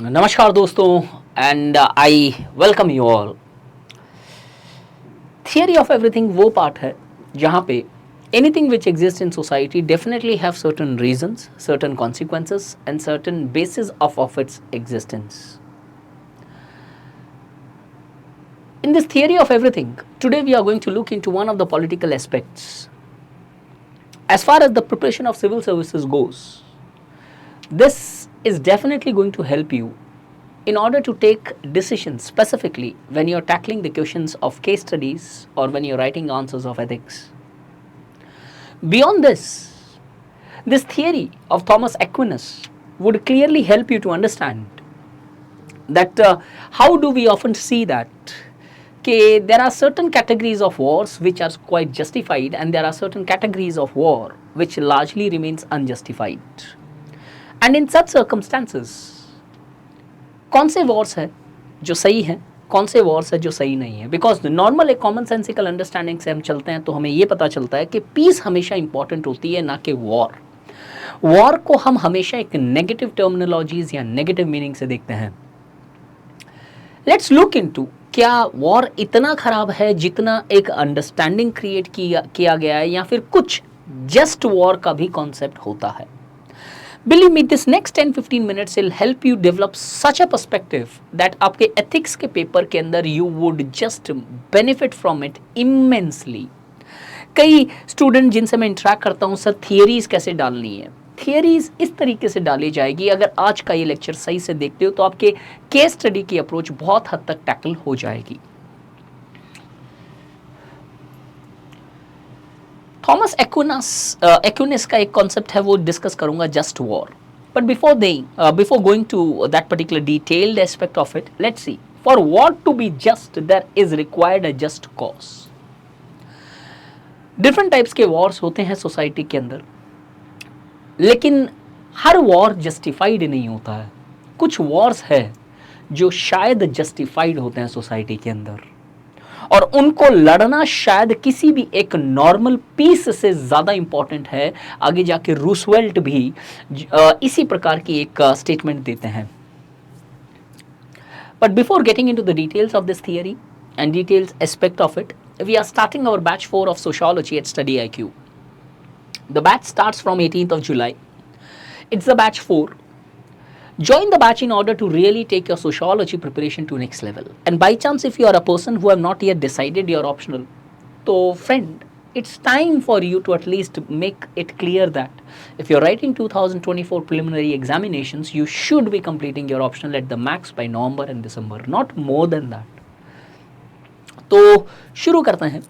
नमस्कार दोस्तों and I welcome you all. Theory of everything वो पार्ट है जहाँ pay anything which exist in society definitely have certain reasons, certain consequences and certain basis of its existence. In this theory of everything, today we are going to look into one of the political aspects. As far as the preparation of civil services goes, this is definitely going to help you in order to take decisions specifically when you're tackling the questions of case studies or when you're writing answers of ethics. Beyond this theory of Thomas Aquinas would clearly help you to understand that how do we often see that there are certain categories of wars which are quite justified and there are certain categories of war which largely remains unjustified. And in such circumstances, कौन से wars है जो सही हैं, कौन से wars है जो सही नहीं है? बिकॉज नॉर्मल एक कॉमन सेंसिकल अंडरस्टैंडिंग से हम चलते हैं तो हमें ये पता चलता है कि पीस हमेशा इंपॉर्टेंट होती है, ना कि वॉर. वॉर को हम हमेशा एक नेगेटिव टर्मिनोलॉजीज या नेगेटिव मीनिंग से देखते हैं. लेट्स लुक इनटू क्या वॉर इतना खराब है जितना एक अंडरस्टैंडिंग क्रिएट किया गया है, या फिर कुछ जस्ट वॉर का भी कॉन्सेप्ट होता है. Believe me, this next 10-15 minutes will help you develop such a perspective that आपके ethics के पेपर के अंदर you would just benefit from it immensely. कई स्टूडेंट जिनसे मैं इंटरेक्ट करता हूँ, सर थियरीज कैसे डालनी है? थियरीज इस तरीके से डाली जाएगी. अगर आज का ये लेक्चर सही से देखते हो तो आपके केस स्टडी की अप्रोच बहुत हद तक टैकल हो जाएगी. थॉमस एक्विनस का एक कॉन्सेप्ट है, वो डिस्कस करूंगा, just war. But before going to that particular detailed aspect of it, let's see. For war to be just there is required a just cause. Different types के wars होते हैं society के अंदर, लेकिन हर war justified नहीं होता है. कुछ वॉर्स है जो शायद जस्टिफाइड होते हैं सोसाइटी के अंदर, और उनको लड़ना शायद किसी भी एक नॉर्मल पीस से ज़्यादा इंपॉर्टेंट है. आगे जाके रूसवेल्ट भी इसी प्रकार की एक स्टेटमेंट देते हैं. But before getting into the details of this theory and details aspect of it, we are starting our batch 4 of sociology at Study IQ. The batch starts from 18th of July. It's the batch 4. Join the batch in order to really take your sociology preparation to next level. And by chance, if you are a person who have not yet decided your optional, so friend, it's time for you to at least make it clear that if you're writing 2024 preliminary examinations, you should be completing your optional at the max by November and December, not more than that. तो शुरू करते हैं.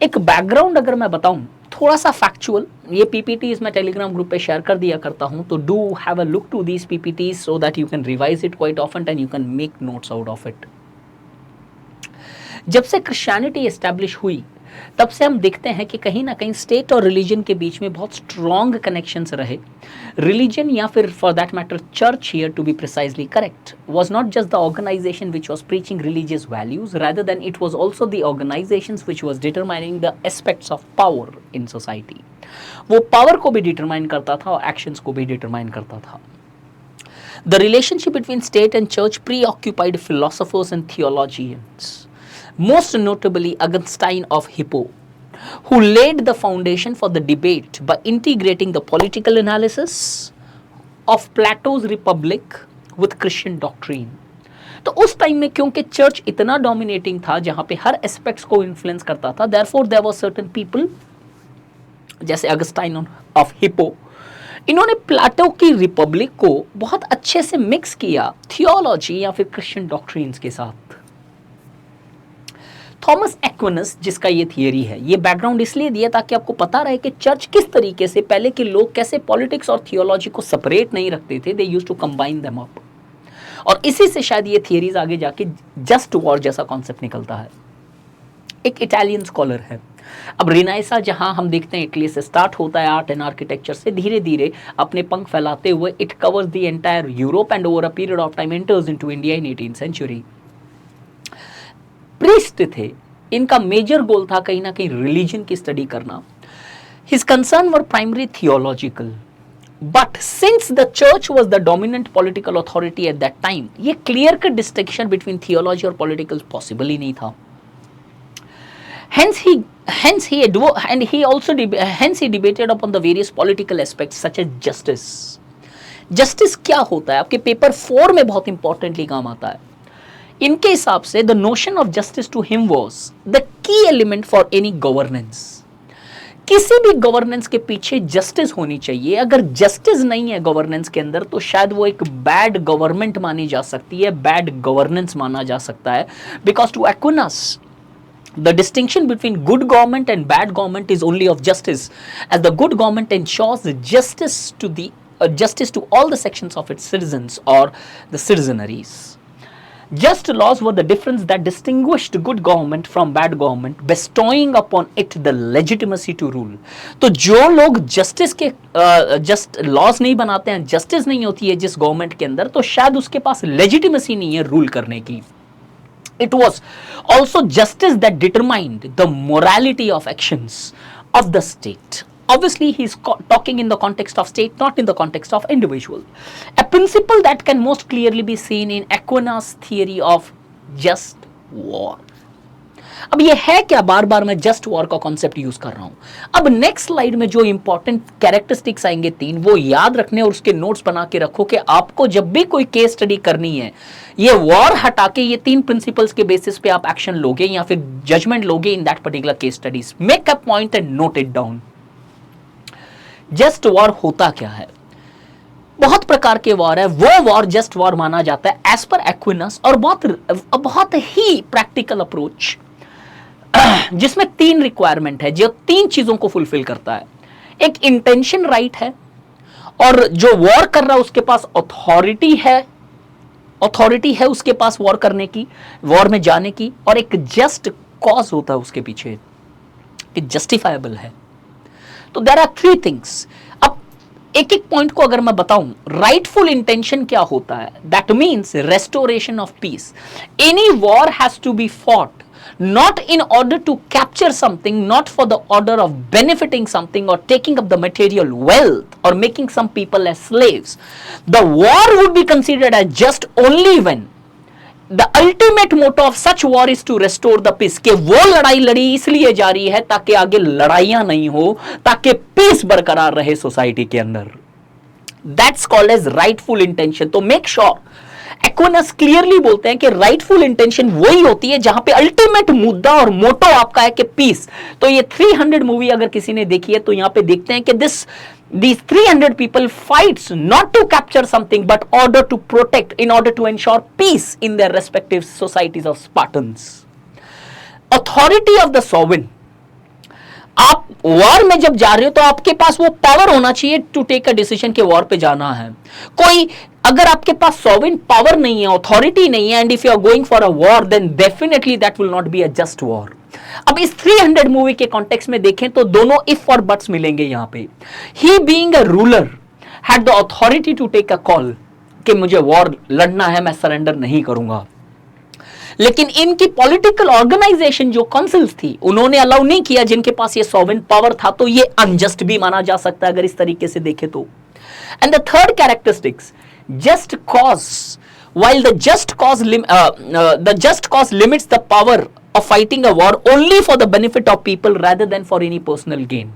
एक background अगर मैं बताऊं, थोड़ा सा फैक्चुअल, ये पीपीटीज मैं टेलीग्राम ग्रुप पे शेयर कर दिया करता हूं, तो do have a look to these PPTs so that you can revise it quite often and you can make notes out of it. जब से क्रिश्चियनिटी एस्टैब्लिश हुई, तब से हम देखते हैं कि कहीं ना कहीं स्टेट और रिलीजन के बीच में बहुत स्ट्रॉन्ग कनेक्शंस रहे. रिलीजन, या फिर for that matter church, here to be precisely correct, was not just the organization which was preaching religious values, rather than it was also the organizations which was determining the aspects of power in society. वो power को भी determine करता था और actions को भी determine करता था. The relationship between state and church preoccupied philosophers and theologians, most notably Augustine of Hippo, who laid the foundation for the debate by integrating the political analysis of Plato's Republic with Christian doctrine. तो उस time में क्योंकि church इतना dominating था, जहां पे हर aspects को influence करता था, therefore there were certain people जैसे अगस्टाइन ऑफ हिप्पो, इन्होंने प्लाटो की रिपब्लिक को बहुत अच्छे से मिक्स किया थियोलॉजी या फिर क्रिश्चियन डॉक्ट्रिन्स के साथ. थॉमस एक्विनस, जिसका ये थियरी है, ये बैकग्राउंड इसलिए दिया ताकि आपको पता रहे कि चर्च किस तरीके से, पहले के लोग कैसे पॉलिटिक्स और थियोलॉजी को सेपरेट नहीं रखते थे, they used to combine them up. और इसी से शायद ये थियरीज आगे जाके जस्ट वॉर जैसा कॉन्सेप्ट निकलता है. एक इटालियन स्कॉलर है. अब रिनाइसा, जहां हम देखते हैं इटली से स्टार्ट होता है आर्ट एंड आर्किटेक्चर से, धीरे धीरे अपने पंख फैलाते हुए it covers the entire Europe and over a period of time enters into India in 18th century. Priest थे, इनका मेजर गोल था कहीं ना कहीं रिलीजन की स्टडी करना. His concern were primary theological. But since the church was the dominant political authority at that time, ये clear cut distinction between theology और political possible ही नहीं था. Hence he debated upon the various political aspects such as justice. Justice क्या होता है? आपके paper 4 में बहुत इंपॉर्टेंटली काम आता है. इनके हिसाब से the notion of justice to him was the key element for any governance. किसी भी गवर्नेंस के पीछे जस्टिस होनी चाहिए. अगर जस्टिस नहीं है गवर्नेंस के अंदर तो शायद वो एक बैड गवर्नमेंट मानी जा सकती है, बैड गवर्नेंस माना जा सकता है. Because to Aquinas, the distinction between good government and bad government is only of justice, as the good government ensures justice to all the sections of its citizens or the citizenaries. Just laws were the difference that distinguished good government from bad government, bestowing upon it the legitimacy to rule. तो जो लोग justice के just laws नहीं बनाते हैं, justice नहीं होती है जिस गवर्नमेंट के अंदर, तो शायद उसके पास लेजिटिमेसी नहीं है रूल करने की. It was also justice that determined the morality of actions of the state. Obviously, he is talking in the context of state, not in the context of individual. A principle that can most clearly be seen in Aquinas' theory of just war. अब ये है क्या? बार बार मैं just war का concept use कर रहा हूं. अब नेक्स्ट स्लाइड में जो इंपॉर्टेंट कैरेक्टरिस्टिक्स आएंगे 3, वो याद रखने और उसके नोट्स बना के रखो कि आपको जब भी कोई केस स्टडी करनी है, ये वॉर हटा के ये 3 प्रिंसिपल्स के बेसिस पे आप एक्शन लोगे या फिर जजमेंट लोगे in that particular case studies. Make a point and note it down. Just war होता क्या है? बहुत प्रकार के वॉर है. वो वॉर जस्ट वॉर माना जाता है एज पर एक्विनस, और बहुत ही प्रैक्टिकल अप्रोच जिसमें 3 रिक्वायरमेंट है, जो 3 चीजों को फुलफिल करता है. एक इंटेंशन राइट है, और जो वॉर कर रहा है उसके पास अथॉरिटी है उसके पास वॉर करने की, वॉर में जाने की, और एक जस्ट कॉज होता है उसके पीछे कि जस्टिफाइबल है. तो देयर आर 3 थिंग्स. अब एक एक पॉइंट को अगर मैं बताऊं, राइटफुल इंटेंशन क्या होता है? That means restoration of peace. Any war has to be fought not in order to capture something, not for the order of benefiting something or taking up the material wealth or making some people as slaves. The war would be considered as just only when the ultimate motto of such war is to restore the peace. कि वो लड़ाई लड़ी इसलिए जा रही है ताकि आगे लड़ाइयां नहीं हो, ताकि पीस बरकरार रहे सोसाइटी के अंदर. That's called as rightful intention. तो make sure एक्विनस क्लियरली बोलते हैं कि राइटफुल इंटेंशन वही होती है जहां पे अल्टीमेट मुद्दा और मोटो आपका है कि पीस. तो ये 300 मूवी अगर किसी ने देखी है तो यहां पे देखते हैं कि these 300 people fights not to capture something but order to protect, in order to ensure peace in their respective societies of Spartans. Authority of the sovereign. आप वॉर में जब जा रहे हो तो आपके पास वो पावर होना चाहिए टू टेक अ डिसीजन कि वॉर पे जाना है. कोई अगर आपके पास सॉवरेन पावर नहीं है, अथॉरिटी नहीं है, and if you are going for a war, then definitely that will not be a just war. अब इस 300 मूवी के कॉन्टेक्स्ट में देखें तो दोनों इफ और बट्स मिलेंगे यहां पे. He being a ruler had the authority to take a call कि मुझे वॉर लड़ना है, मैं सरेंडर नहीं करूंगा. लेकिन इनकी पॉलिटिकल ऑर्गेनाइजेशन जो काउंसिल्स थी, उन्होंने अलाउ नहीं किया जिनके पास ये सॉवरेन पावर था. तो ये अनजस्ट भी माना जा सकता है अगर इस तरीके से देखें तो. And the third characteristics, just cause. While the just cause limits the power of fighting a war only for the benefit of people rather than for any personal gain.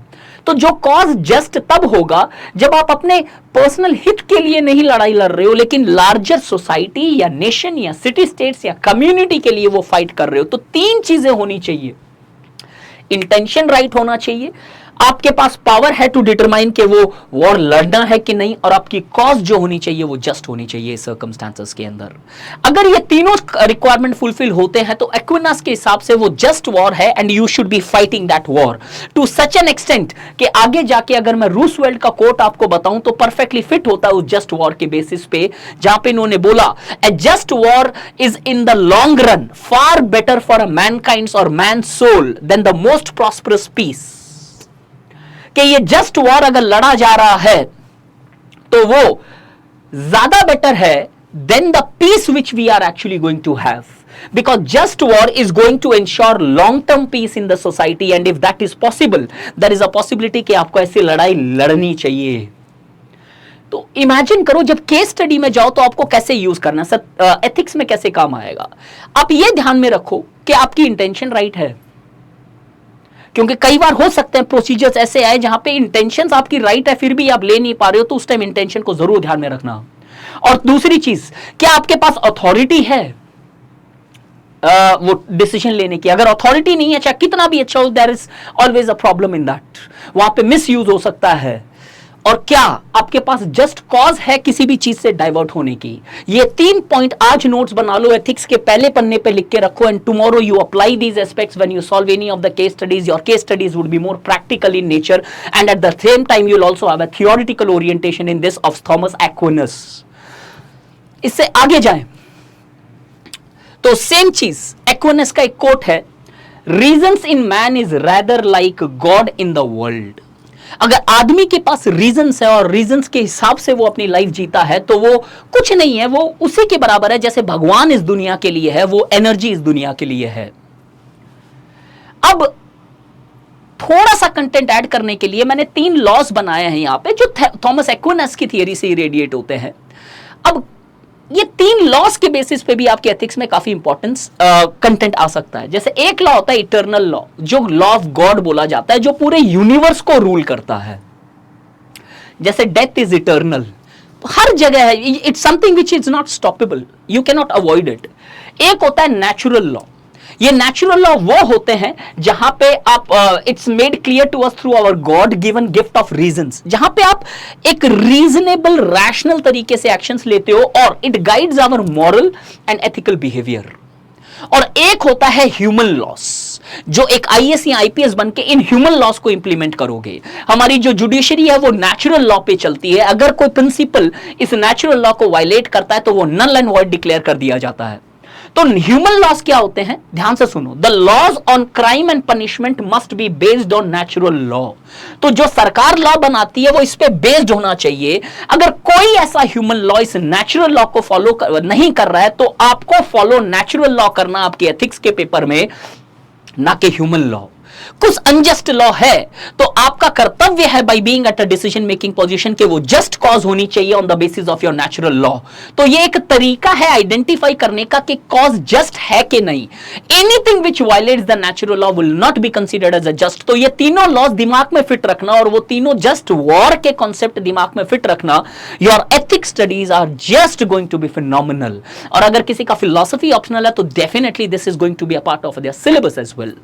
तो जो कॉज जस्ट तब होगा जब आप अपने personal हित के लिए नहीं लड़ाई लड़ रहे हो, लेकिन लार्जर सोसाइटी या नेशन या सिटी स्टेट्स या कम्युनिटी के लिए वो फाइट कर रहे हो. तो 3 चीजें होनी चाहिए. इंटेंशन राइट होना चाहिए, आपके पास पावर है टू डिटरमाइन कि वो वॉर लड़ना है कि नहीं, और आपकी कॉज जो होनी चाहिए वो जस्ट होनी चाहिए सर्कमस्टांसेस के अंदर. अगर ये तीनों रिक्वायरमेंट फुलफिल होते हैं तो एक्विनस के हिसाब से वो जस्ट वॉर है, and you should be fighting that war to such an extent कि आगे जाके अगर मैं रूसवेल्ट का कोट आपको बताऊं तो परफेक्टली फिट होता है उस जस्ट वॉर के बेसिस पे, जहां पे इन्होंने बोला a just war is in the long run far better for a mankind और man soul than the most prosperous peace. कि ये जस्ट वॉर अगर लड़ा जा रहा है तो वो ज्यादा बेटर है then the peace which we are actually going to have, because just war is going to ensure long term peace in the society, and if that is possible there is a possibility कि आपको ऐसी लड़ाई लड़नी चाहिए. तो imagine करो जब case study में जाओ तो आपको कैसे यूज करना है, एथिक्स में कैसे काम आएगा। आप ये ध्यान में रखो कि आपकी इंटेंशन राइट है, क्योंकि कई बार हो सकते हैं प्रोसीजर्स ऐसे आए जहां पे इंटेंशंस आपकी राइट है फिर भी आप ले नहीं पा रहे हो, तो उस टाइम इंटेंशन को जरूर ध्यान में रखना। और दूसरी चीज, क्या आपके पास अथॉरिटी है वो डिसीजन लेने की? अगर अथॉरिटी नहीं है, चाहे कितना भी अच्छा हो, there is always a problem in that, वहां पे मिस यूज हो सकता है। और क्या आपके पास जस्ट कॉज है किसी भी चीज से डाइवर्ट होने की? ये 3 पॉइंट आज नोट्स बना लो, एथिक्स के पहले पन्ने पे लिख के रखो, and tomorrow you apply these aspects when you solve any of the case studies. Your case studies would be more practical in nature, and at the same time you will also have a theoretical orientation in this of Thomas Aquinas. इससे आगे जाएं तो same चीज, एक्विनस का एक coat है, reasons in man is rather like God in the world. अगर आदमी के पास रीजंस है और रीजंस के हिसाब से वो अपनी लाइफ जीता है तो वो कुछ नहीं है, वो उसी के बराबर है जैसे भगवान इस दुनिया के लिए है, वो एनर्जी इस दुनिया के लिए है। अब थोड़ा सा कंटेंट ऐड करने के लिए मैंने 3 लॉज बनाए हैं यहां पे जो थॉमस एक्विनस की थियरी से रेडिएट होते हैं। अब ये 3 लॉस के बेसिस पे भी आपके एथिक्स में काफी इंपॉर्टेंस कंटेंट आ सकता है। जैसे एक लॉ होता है इटर्नल लॉ, जो लॉ ऑफ गॉड बोला जाता है, जो पूरे यूनिवर्स को रूल करता है। जैसे डेथ इज इटर्नल, हर जगह है, it's something which is not stoppable, you can not avoid it. एक होता है नेचुरल लॉ, ये नेचुरल लॉ वो होते हैं जहां पे आप it's made clear to us through our God given gift of reasons, जहां पे आप एक रीजनेबल रैशनल तरीके से एक्शंस लेते हो और it guides our moral and ethical behaviour. और एक होता है ह्यूमन लॉस, जो एक आईएएस या आईपीएस बन के इन ह्यूमन लॉस को इंप्लीमेंट करोगे। हमारी जो जुडिशरी है वो नेचुरल लॉ पे चलती है, अगर कोई प्रिंसिपल इस नेचुरल लॉ को वायलेट करता है तो वो नल एंड वॉइड डिक्लेयर कर दिया जाता है। तो ह्यूमन लॉस क्या होते हैं, ध्यान से सुनो। The laws on crime and punishment must be based on natural law. तो जो सरकार लॉ बनाती है वो इस पे बेस्ड होना चाहिए। अगर कोई ऐसा ह्यूमन लॉ इस नेचुरल लॉ को फॉलो नहीं कर रहा है तो आपको फॉलो नेचुरल लॉ करना आपके एथिक्स के पेपर में, ना कि ह्यूमन लॉ। कुछ अनजस्ट लॉ है तो आपका कर्तव्य है by being at a decision making position के वो जस्ट कॉज होनी चाहिए on the basis of your natural law. तो ये एक तरीका है आइडेंटिफाई करने का कि कॉज जस्ट है कि नहीं। Anything which violates the natural law will not be considered as a just. तो ये तीनों लॉज दिमाग में फिट रखना और वो तीनों जस्ट वॉर के कॉन्सेप्ट दिमाग में फिट रखना। Your ethics studies are just going to be phenomenal. और अगर किसी का फिलॉसफी ऑप्शनल है तो definitely this is going to be a part of their syllabus as well.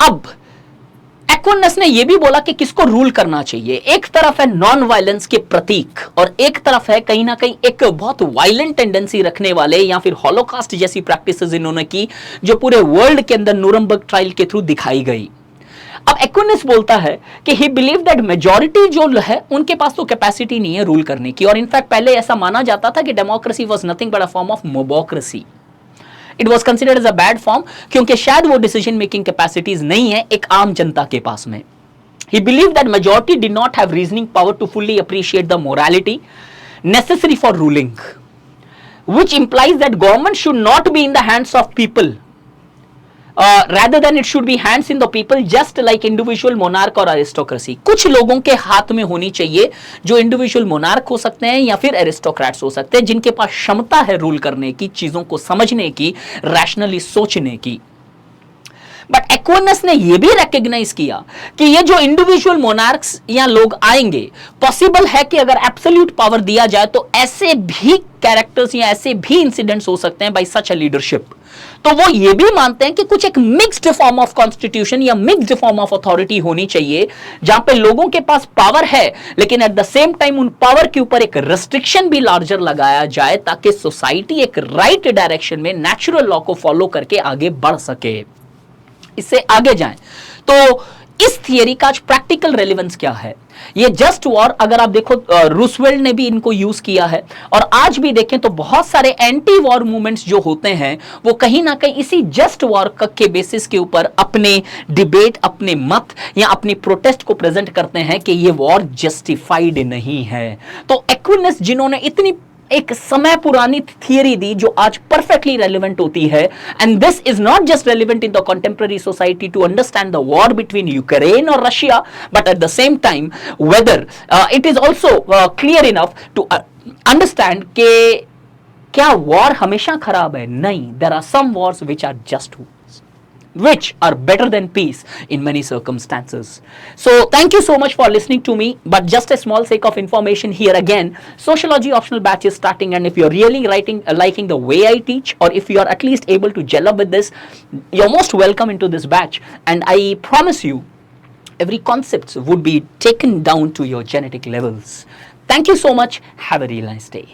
अब एक्विनस ने यह भी बोला कि किसको रूल करना चाहिए। एक तरफ है नॉन वायलेंस के प्रतीक और एक तरफ है कहीं ना कहीं एक बहुत वायलेंट टेंडेंसी रखने वाले या फिर हॉलोकास्ट जैसी प्रैक्टिसेस इन्होंने की जो पूरे वर्ल्ड के अंदर न्यूरम्बर्ग ट्रायल के थ्रू दिखाई गई। अब एक्विनस बोलता है कि ही बिलीव दैट मेजॉरिटी जो है उनके पास तो कैपेसिटी नहीं है रूल करने की, और इनफैक्ट पहले ऐसा माना जाता था कि democracy was nothing but a form of mobocracy. It was considered as a bad form क्योंकि शायद वो डिसीजन मेकिंग कैपेसिटीज नहीं है एक आम जनता के पास में। He believed that majority did not have reasoning power to fully appreciate the morality necessary for ruling, which implies that government should not be in the hands of people, rather than it should be hands in the people, just like individual monarch और aristocracy। कुछ लोगों के हाथ में होनी चाहिए जो individual monarch हो सकते हैं या फिर एरिस्टोक्रेट्स हो सकते हैं, जिनके पास क्षमता है रूल करने की, चीजों को समझने की, रैशनली सोचने की। बट एक्विनस ने यह भी रिकॉग्नाइज किया कि ये जो इंडिविजुअल मोनार्क्स या लोग आएंगे, पॉसिबल है कि अगर एब्सोल्यूट पावर दिया जाए तो ऐसे भी कैरेक्टर्स या ऐसे भी इंसिडेंट्स हो सकते हैं बाय सच अ लीडरशिप। तो वो ये भी मानते हैं कि कुछ एक मिक्स्ड फॉर्म ऑफ कॉन्स्टिट्यूशन या मिक्स्ड फॉर्म ऑफ अथॉरिटी होनी चाहिए जहां पे लोगों के पास पावर है लेकिन एट द सेम टाइम उन पावर के ऊपर एक रेस्ट्रिक्शन भी लार्जर लगाया जाए ताकि सोसाइटी एक राइट डायरेक्शन में नेचुरल लॉ को फॉलो करके आगे बढ़ सके। इससे आगे जाएं तो इस थियरी का आज प्रैक्टिकल रेलेवेंस क्या है। ये जस्ट वॉर, अगर आप देखो रूसवेल्ट ने भी इनको यूज किया है और आज भी देखें तो बहुत सारे एंटी वॉर मूवमेंट्स जो होते हैं वो कहीं ना कहीं इसी जस्ट वॉर के बेसिस के ऊपर अपने डिबेट, अपने मत या अपनी प्रोटेस्ट को प्रेजेंट करते हैं कि ये वॉर जस्टिफाइड नहीं है। तो एक्विनस जिन्होंने इतनी एक समय पुरानी थियरी दी जो आज परफेक्टली रेलिवेंट होती है. And this is not just relevant in the contemporary society to understand the war between Ukraine और Russia, but at the same time whether it is also clear enough to understand के क्या war हमेशा खराब है? नहीं. There are some wars which are just which are better than peace in many circumstances. So thank you so much for listening to me, but just a small sake of information here again, sociology optional batch is starting, and if you're really liking the way I teach, or if you are at least able to gel up with this, you're most welcome into this batch, and I promise you every concept would be taken down to your genetic levels. Thank you so much. Have a real nice day.